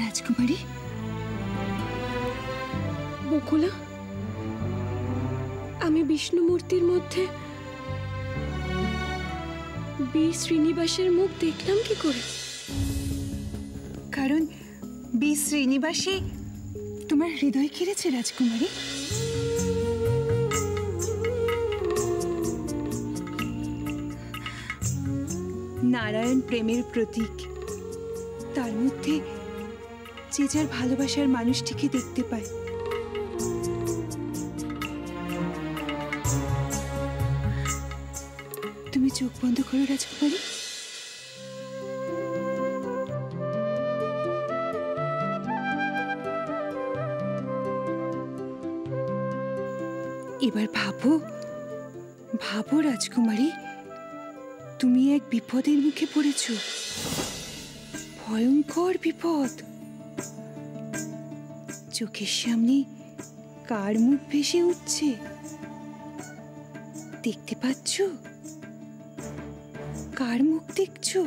রাজকুমারী বকুলা, আমি বিষ্ণুমূর্তির মধ্যে বীর শ্রীনিবাসের মুখ দেখলাম কি করে? কারণ বীর শ্রীনিবাসী তোমার হৃদয় কেড়েছে রাজকুমারী। নারায়ণ প্রেমের প্রতীক, তার মধ্যে যে যার ভালোবাসার মানুষটিকে দেখতে পায়। তুমি চোখ বন্ধ করো রাজকুমারী। এবার ভাবো ভাবো রাজকুমারী, তুমি এক বিপদের মুখে পড়েছ, ভয়ঙ্কর বিপদ। চোখের সামনে কার মুখ ভেসে উঠছে দেখতে পাচ্ছ? কার মুখ দেখছো?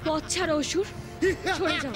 পথ ছাড়ো অসুর, সরে যাও।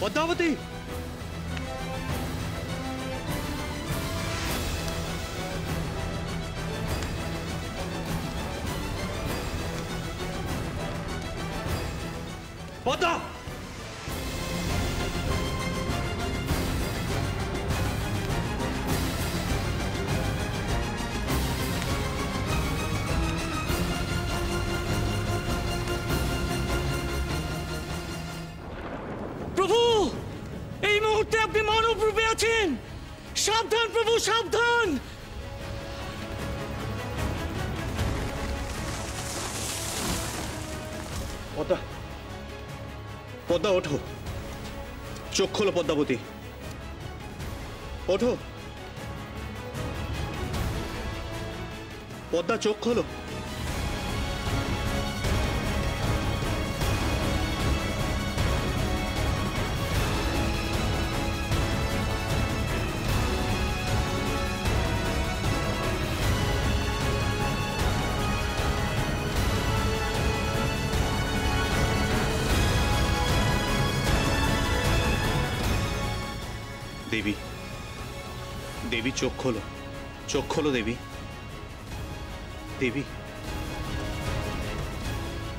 পদ্মাবতী, পদ্মা, প্রভু এই মুহূর্তে আপনি মানব রূপে আছেন, সাবধান প্রভু সাবধান। পদ্মা, পদ্মা ওঠো, চোখ খোলো পদ্মাবতী, ওঠো পদ্মা, চোখ খোলো। দেবী, দেবী চোখ খোলো, চোখ খোলো দেবী, দেবী,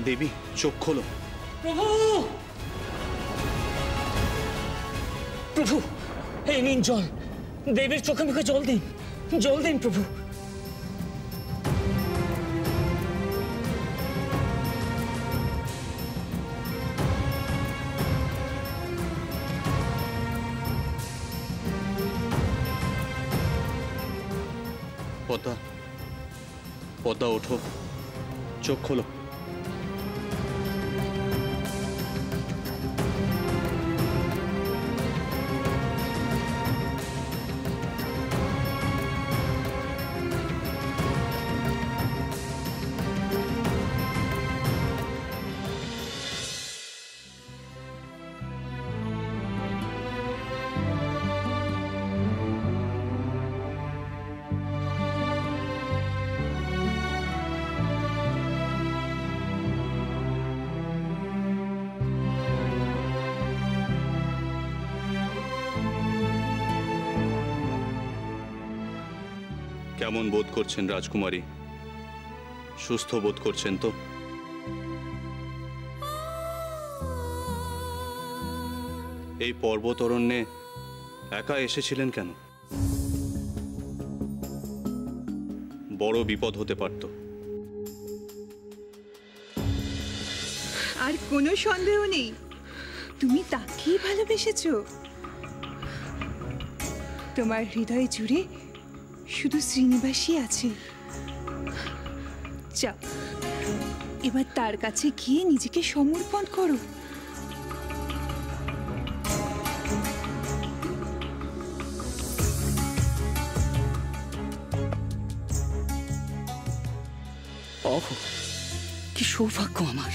দেবী চোখ খোলো। প্রভু প্রভু এই নিন জল, দেবীর চোখে মুখে জল দিন, জল দিন প্রভু। পদ্মা ওঠো, চোখ খোলো। কেমন বোধ করছেন রাজকুমারী? সুস্থ বোধ করছেন তো? এই পর্বত অরণ্যে একা এসেছিলেন কেন? বড় বিপদ হতে পারত। আর কোনো সন্দেহ নেই, তুমি তাকেই ভালোবেসেছো। তোমার হৃদয় জুড়ে শুধু শ্রীনিবাসই আছে। যাও, এবার তার কাছে গিয়ে নিজেকে সমর্পণ করো। ওহ, কি সৌভাগ্য আমার!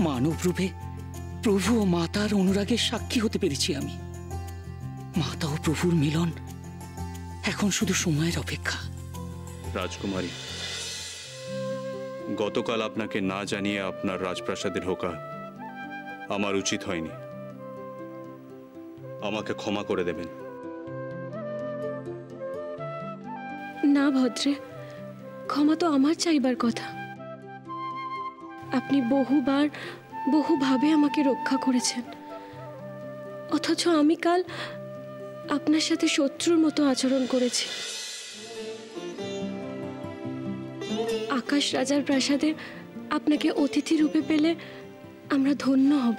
মানব রূপে প্রভু ও মাতার অনুরাগের সাক্ষী হতে পেরেছি আমি। মাতা ও প্রভুর মিলন এখন শুধু সময়ের অপেক্ষা। রাজকুমারী, গতকাল আপনাকে না জানিয়ে আপনার রাজপ্রাসাদে ঢোকা আমার উচিত হয়নি। আমাকে ক্ষমা করে দেবেন। না ভদ্রে, ক্ষমা তো আমার চাইবার কথা। আপনি বহুবার বহুভাবে আমাকে রক্ষা করেছেন, অথচ আমি কাল আপনার সাথে শত্রুর মতো আচরণ করেছি। আকাশ রাজার প্রাসাদে আপনাকে অতিথি রূপে পেলে আমরা ধন্য হব।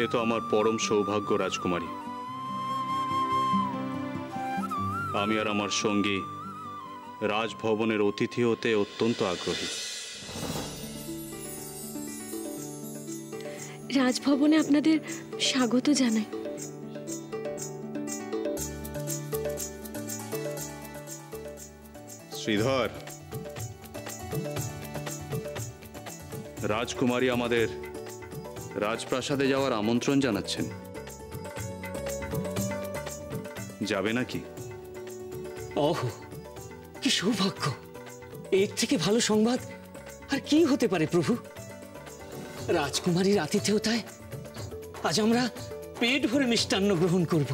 এ তো আমার পরম সৌভাগ্য রাজকুমারী। আমি আর আমার সঙ্গী রাজভবনের অতিথি হতে অত্যন্ত আগ্রহী। রাজভবনে আপনাদের স্বাগত জানাই। শ্রীধর, রাজকুমারী আমাদের রাজপ্রাসাদে যাওয়ার আমন্ত্রণ জানাচ্ছেন। যাবে নাকি? ওহ, কি সৌভাগ্য! এর থেকে ভালো সংবাদ আর কি হতে পারে প্রভু? রাজকুমারীর আতিথেয়তায় আজ আমরা পেট ভরে মিষ্টান্ন গ্রহণ করব।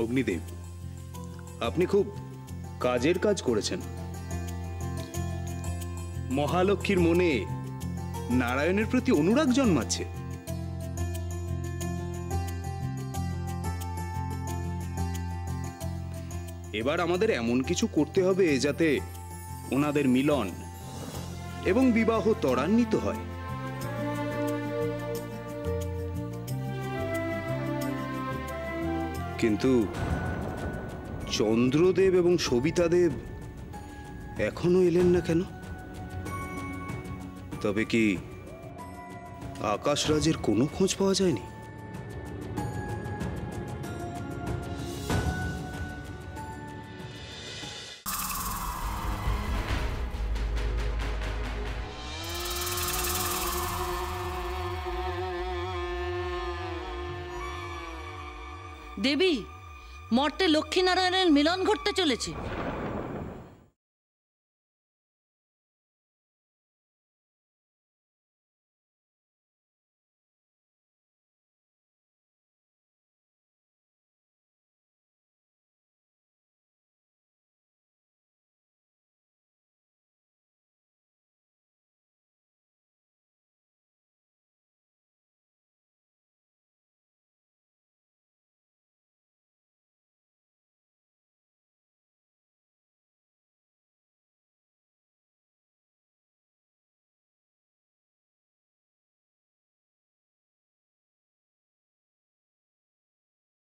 অগ্নিদেব, আপনি খুব কাজের কাজ করেছেন। মহালক্ষ্মীর মনে নারায়ণের প্রতি অনুরাগ জন্মাচ্ছে। এবার আমাদের এমন কিছু করতে হবে যাতে ওনাদের মিলন এবং বিবাহ ত্বরান্বিত হয়। কিন্তু চন্দ্রদেব এবং সবিতাদেব এখনো এলেন না কেন? তবে কি আকাশরাজের কোনো খোঁজ পাওয়া যায়নি? দেবী, মর্তে লক্ষ্মীনারায়ণের মিলন ঘটতে চলেছে।